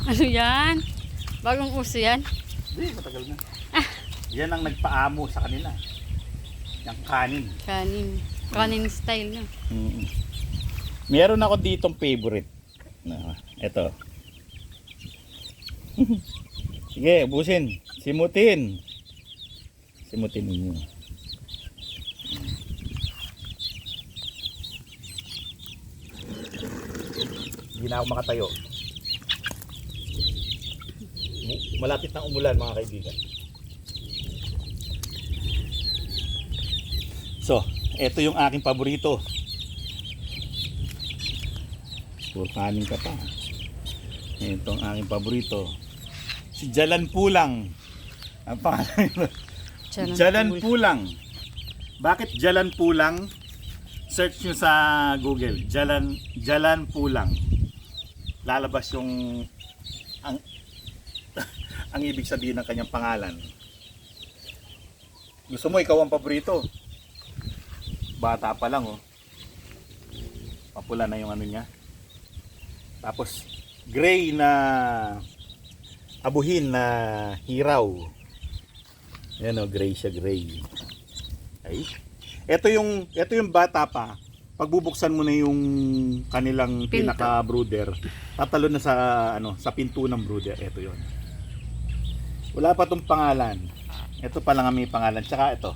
Ano yan? Bagong uso yan? Hindi, matagal na. Yan ang nagpaamo sa kanila. Yung kanin. Kanin style na. Meron ako ditong favorite. Ito. Sige, ubusin. Simutin. Simutin ninyo. Hindi na ako makatayo. Malapit na umulan, mga kaibigan. So, ito yung aking paborito. Puro kanin ka pa. Ito ang aking paborito. Si Jalan Pulang. Ang pangalan nito. Jalan Pulang. Bakit Jalan Pulang? Search nyo sa Google. Jalan Pulang. Lalabas yung ang ibig sabihin ng kanyang pangalan. Gusto mo ikaw ang paborito? Bata pa lang, oh. Papula na yung ano niya. Tapos gray na abuhin na hiraw. Yan, oh, gray siya, gray. Ay. Ito yung bata pa. Pagbubuksan mo na yung kanilang pinaka brooder, tatalo na sa pinto ng brooder. Ito 'yon. Wala pa tong pangalan. Ito pa lang ang may pangalan. Tsaka ito.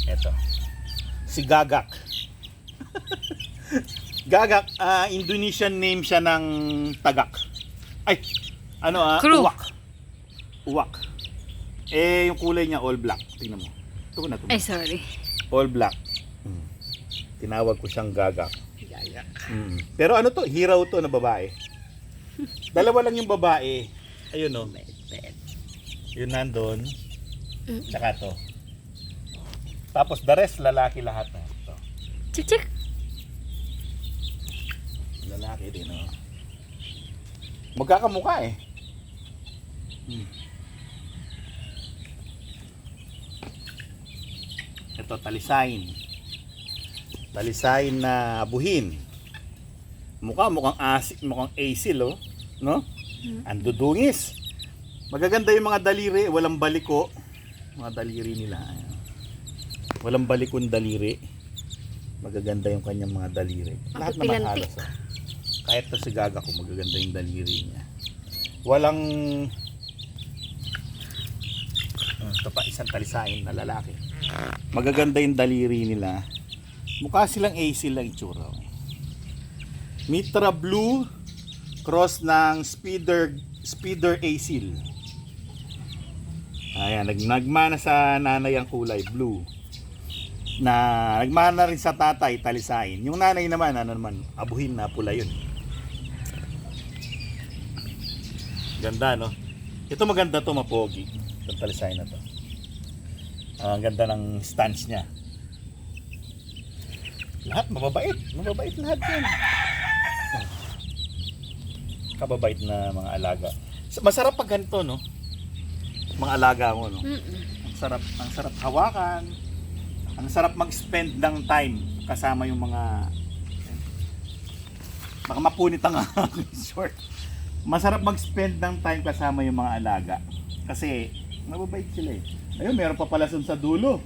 Ito. Si Gagak. Gagak, Indonesian name siya ng tagak. Ay, uwak. Uwak. Eh, yung kulay niya all black. Tingnan mo. Ito na. Ay, sorry. All black. Tinawag ko siyang Gagak. Pero ano to? Hiraw to na babae. Dalawa lang yung babae. Ayun, no. Yun nandun. Tsaka to. Tapos the rest lalaki lahat na. Ito. Chik. Lalaki din, no. Magkakamukha eh. Ito, talisain. Talisain na buhin. Mukhang asil, oh, no? Ang dudungis. Magaganda yung mga daliri, walang baliko. Mga daliri nila. Walang balikon daliri. Magaganda yung kanyang mga daliri. Lahat naman halos. Oh. Kahit to si Gaga ko, magaganda yung daliri niya. Walang ito pa, isang talisain na lalaki. Magaganda yung daliri nila. Mukha silang asil lang itsura. Mitra Blue cross ng Speeder Asil. Ayan, nagmana sa nanay ang kulay blue. Na nagmana rin sa tatay talisain. Yung nanay naman, abuhin na pula yun. Ganda, no? Ito maganda to, mapogi. Itong talisain na to. Ang ganda ng stance niya. Lahat mababait. Mababait lahat yan. Kababait na mga alaga. Masarap pag ganito, no? Mga alaga mo, no? Ang sarap hawakan. Ang sarap mag-spend ng time kasama yung mga baka mapunit ang short. Masarap mag-spend ng time kasama yung mga alaga. Kasi mababait sila eh. Ayun, meron pa pala sa dulo.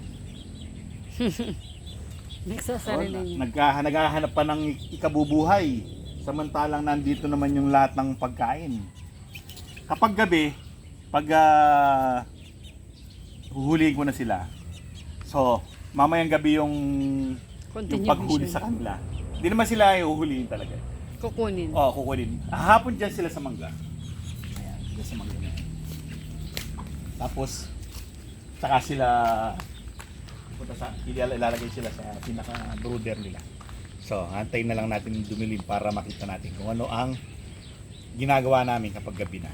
Nagsasarili niya. Naghahanap pa ng ikabubuhay. Samantalang nandito naman yung lahat ng pagkain. Kapag gabi, pag huhulihin ko na sila. So, mamayang gabi yung paghuli sa kanila. Hindi naman sila huhulihin talaga. Kukunin. Oo, kukunin. Hapon dyan sila sa mangga. Ayan, dyan sa mangga na. Tapos, saka sila ilalagay sila sa pinaka-brooder nila. So, antayin na lang natin dumilim para makita natin kung ano ang ginagawa namin kapag gabi na.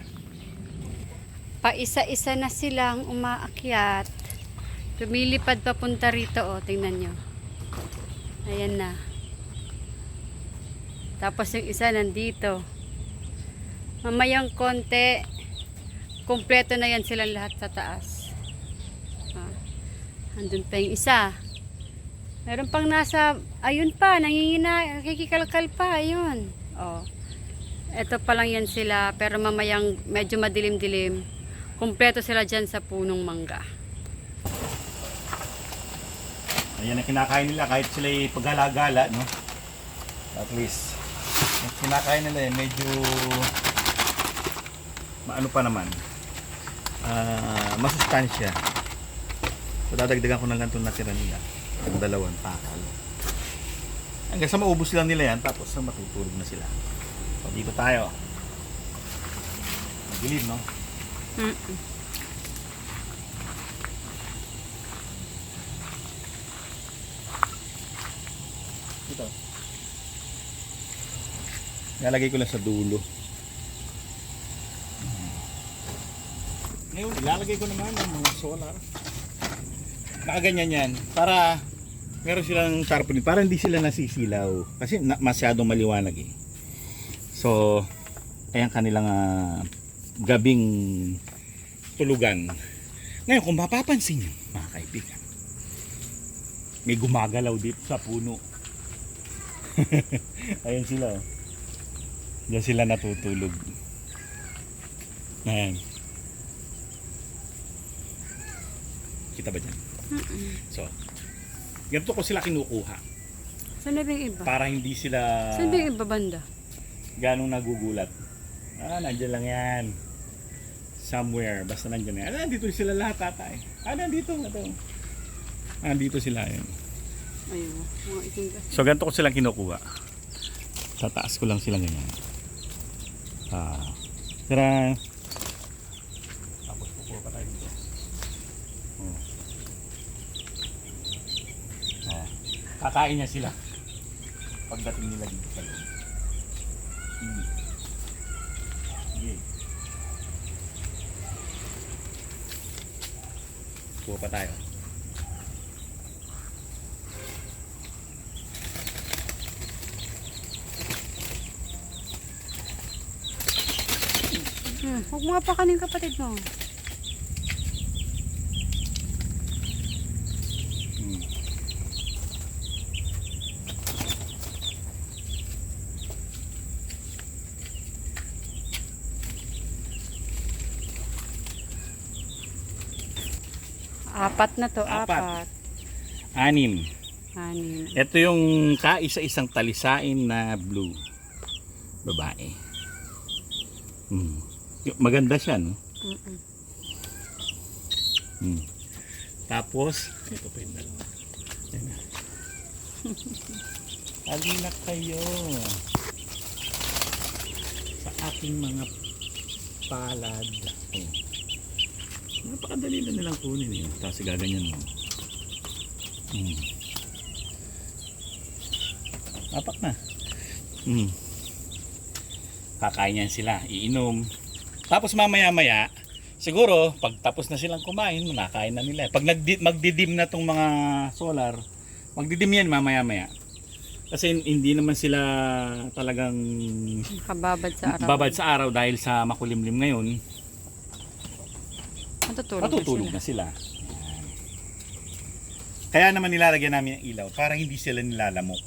Paisa-isa na silang umaakyat. Lumilipad papunta rito, oh, tingnan nyo. Ayan na. Tapos yung isa nandito. Mamayang konti, kumpleto na yan silang lahat sa taas. Andun pa yung isa. Meron pang nasa, ayun pa, nangingina, kikikalkal pa, ayun. Oh. Ito pa lang yan sila, pero mamayang medyo madilim-dilim. Kumpleto sila dyan sa punong mangga. Ayan ang kinakain nila kahit sila paggala-gala, no? At least, yung kinakain nila medyo maano pa naman. Masustansya. So dadagdagan ko ng ganito natira nila. Ang dalawang pakal. Hanggang sa maubos lang nila yan, tapos matutulog na sila. So dito tayo. Madilim, no? Ito. Nalagay ko lang sa dulo. Ngayon, ilalagay ko naman ng mga solar. Nakaganyan yan. Para meron silang tarpaulin. Para hindi sila nasisilaw. Kasi masyadong maliwanag eh. So, ayan kanilang gabing tulugan. Ngayon, kung mapapansin nyo, mga kaibigan, may gumagalaw dito sa puno. Ayan sila. Oh. Diyan sila natutulog. Ayan. Kita ba dyan? So, ganito ko sila kinukuha. Saan ba yung iba? Para hindi sila Saan ba yung iba banda? ganong nagugulat. Nandiyan lang yan. Somewhere. Basta nandiyan yan. Nandito sila lahat tatay. Nandito. Nandito sila. Ayan. Ayun, mga itim kasi. So, ganito ko silang kinukuha. Sa taas ko lang sila ganyan. Tara. Tapos pupuha pa tayo dito. Kakain niya sila pagdating nila dito sa loob. Sige. Puha pa tayo. Huwag mo pa kaning kapatid mo. Apat na to, apat. 6. 6. Ito yung kaisa-isang talisain na blue. Babae. Maganda siya, no? Tapos, ito pa yung dalawa. Halina kayo sa aking mga palad. Napakadali na nilang kunin eh. Tapos gaganyan mo. Apat na. Kakain yan sila, iinom. Tapos mamaya-maya, siguro pag tapos na silang kumain, nakain na nila. Pag magdidim na tong mga solar, magdidim yan mamaya-maya. Kasi hindi naman sila talagang Kababad sa araw. babad sa araw dahil sa makulimlim ngayon. Matutulog na sila. Kaya naman nilalagyan namin ng ilaw para hindi sila nilalamok.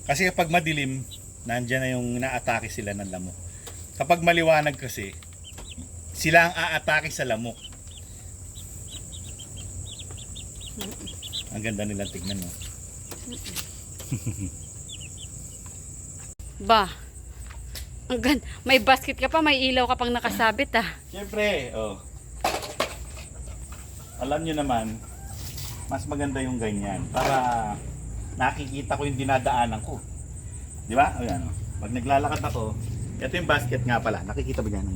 Kasi kapag madilim, nandyan na yung naatake sila ng lamok. Kapag maliwanag kasi, sila ang aatake sa lamok. Ang ganda nilang tignan, no? Ba, may basket ka pa, may ilaw ka pang nakasabit ah. Siyempre, alam nyo naman, mas maganda yung ganyan para nakikita ko yung dinadaanan ko. Di ba? Ayan, pag naglalakad ako, ito yung basket nga pala. Nakikita ba dyan?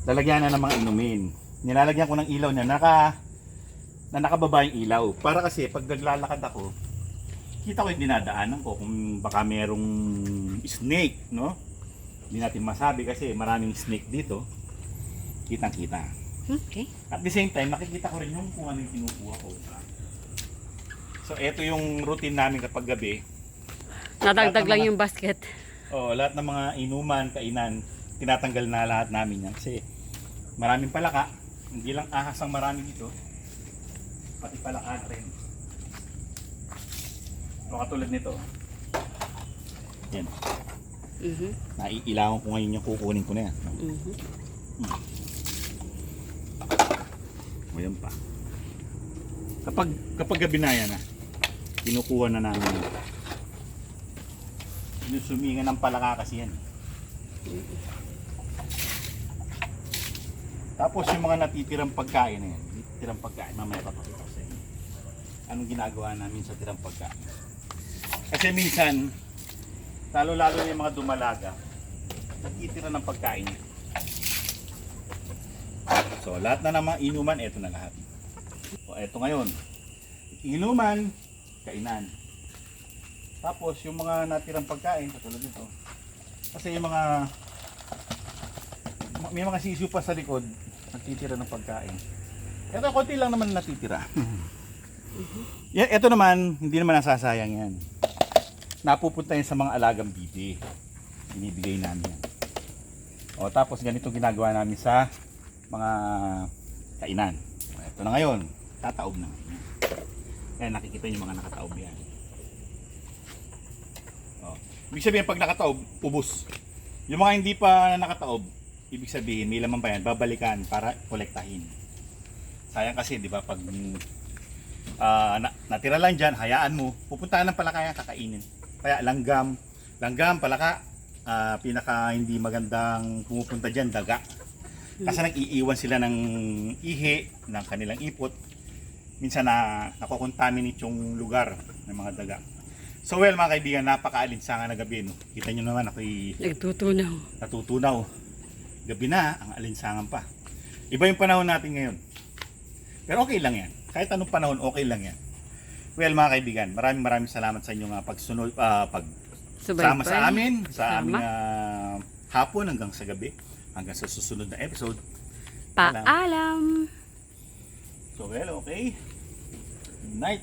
Lalagyan na ng mga inumin. Nilalagyan ko ng ilaw niya na nakababa yung ilaw. Para kasi pag naglalakad ako, kita ko yung dinadaanan ko kung baka merong snake, no? Hindi natin masabi kasi maraming snake dito. Kitang-kita. Okay. At the same time, nakikita ko rin yung kung ano yung kinukuha ko. So, ito yung routine namin kapag gabi. Nadagdag lang yung basket. Lahat ng mga inuman, kainan, tinatanggal na lahat namin yan. Kasi maraming palaka. Hindi lang ahas ang marami dito. Pati palaka rin. So, katulad nito. Yan. Mhm. Naiilangan ko ngayon yung kukunin ko na yan. Mhm. Ayan pa. Kapag gabi na yan, kinukuha na namin yun. Sinusumingan ng palaka kasi yan. Tapos yung mga natitirang pagkain na yan, tirang pagkain, mamaya papakita ko sa inyo. Anong ginagawa namin sa tirang pagkain? Kasi minsan, lalo-lalo na yung mga dumalaga, nagtitira ng pagkain. So, lahat na naman inuman, eto na lahat. O, eto ngayon. Inuman, kainan. Tapos, yung mga natirang pagkain, katulad nito. Kasi yung mga, may mga sisiyo pa sa likod, nagtitira ng pagkain. Eto, konti lang naman natitira. Yan, eto naman, hindi naman nasasayang yan. Napupunta yan sa mga alagang bibi. Binibigay namin yan. O, tapos ganito ginagawa namin sa mga kainan. Ito na ngayon, tataob na. Ayan, nakikita nyo mga nakataob yan. O, ibig sabihin, pag nakataob, ubos. Yung mga hindi pa nakataob, ibig sabihin, may laman pa yan, babalikan para kolektahin. Sayang kasi, di ba, pag natira lang dyan, hayaan mo, pupuntahan ng palaka yan, kakainin. Kaya langgam, palaka, pinaka hindi magandang pumupunta dyan, daga. Kasi nag-iiwan sila ng ihi, ng kanilang ipot. Minsan nakokontaminate yung lugar ng mga daga. So well mga kaibigan, napaka-alinsangan na gabi. No? Kita nyo naman ako'y natutunaw. Gabi na, ang alinsangan pa. Iba yung panahon natin ngayon. Pero okay lang yan. Kahit anong panahon, okay lang yan. Well mga kaibigan, maraming salamat sa inyong pagsunod, pagsama sa amin, sa aming hapon hanggang sa gabi. Hanggang sa susunod na episode. Paalam! So well, okay. Good night.